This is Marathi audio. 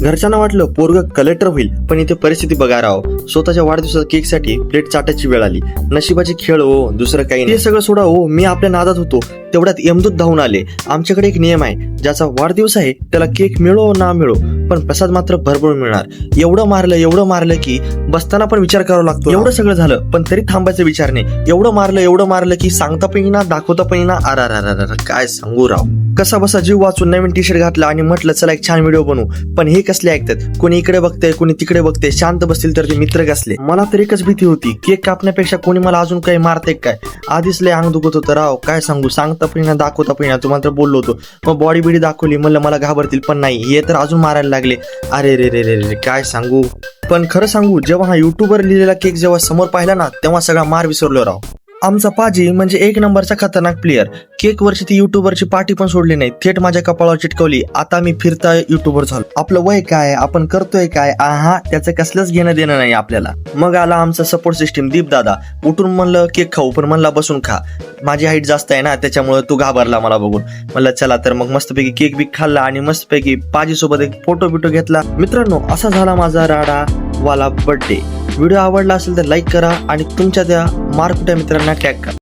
घरच्यांना वाटलं पोरग कलेक्टर होईल, पण इथे परिस्थिती बघा राव. स्वतःच्या वाढदिवसाच्या केकसाठी प्लेट चाटायची वेळ आली. नशिबाचे खेळ हो, दुसरं काही नाही. ते सगळं सोडा हो, मी आपल्या नादात होतो तेवढ्यात यमदूत धावून आले. आमच्याकडे एक नियम आहे, ज्याचा वाढदिवस आहे त्याला केक मिळो ना मिळो, पण प्रसाद मात्र भरभरून मिळणार. एवढं मारलं की बसताना पण विचार करावा लागतो. एवढं सगळं झालं पण तरी थांबायचा विचार नाही. एवढं मारलं की सांगता पण येईना, दाखवता पण येईना. अर काय सांगू राव. कसा बसा जीव वाचून नवीन टी शर्ट घातला आणि म्हटलं चला एक छान व्हिडिओ बनवू. पण हे कसले ऐकतात, कोणी इकडे बघते कोणी तिकडे बघते. शांत बसतील तर ते मित्र कसले. मला तर एकच भीती होती, केक कापण्यापेक्षा कोणी मला अजून काही मारते काय. आधीच लय अंग दुखत होतं राव. काय सांगू, सांगता पण येईना, दाखवता पण येईना. तुम्हाला तर बोललो होतो. मग बॉडी बिडी दाखवली, म्हणलं मला घाबरतील, पण नाही, हे तर अजून मारायला लागले. अरे रे रे रे रे काय सांगू. पण खरं सांगू, जेव्हा हा युट्यूबवर लिहिलेला केक जेव्हा समोर पाहिला ना, तेव्हा सगळा मार विसरलो राव. आमचा पाजी म्हणजे एक नंबरचा खतरनाक प्लेअर. केक वरची ती युट्यूबरची पार्टी पण सोडली नाही, थेट माझ्या कपाळावर चिटकवली. आता मी फिरता युट्यूबर झालो. आपलं वय काय, आपण करतोय काय, त्याचं कसलंच घेणं देणं नाही आपल्याला. मग आला आमचा सपोर्ट सिस्टीम दीप दादा. उठून म्हणलं केक खाऊ, पण म्हणला बसून खा. माझी हाईट जास्त आहे ना, त्याच्यामुळे तू घाबरला मला बघून. म्हणलं चला तर मग मस्तपैकी केक बिक खाल्ला आणि मस्तपैकी पाजी सोबत एक फोटो बिटो घेतला. मित्रांनो, असा झाला माझा राडा वाला बर्थडे. व्हिडिओ आवडला असेल तर लाईक करा आणि तुमच्या त्या मारकुट्या मित्रांना टॅग करा.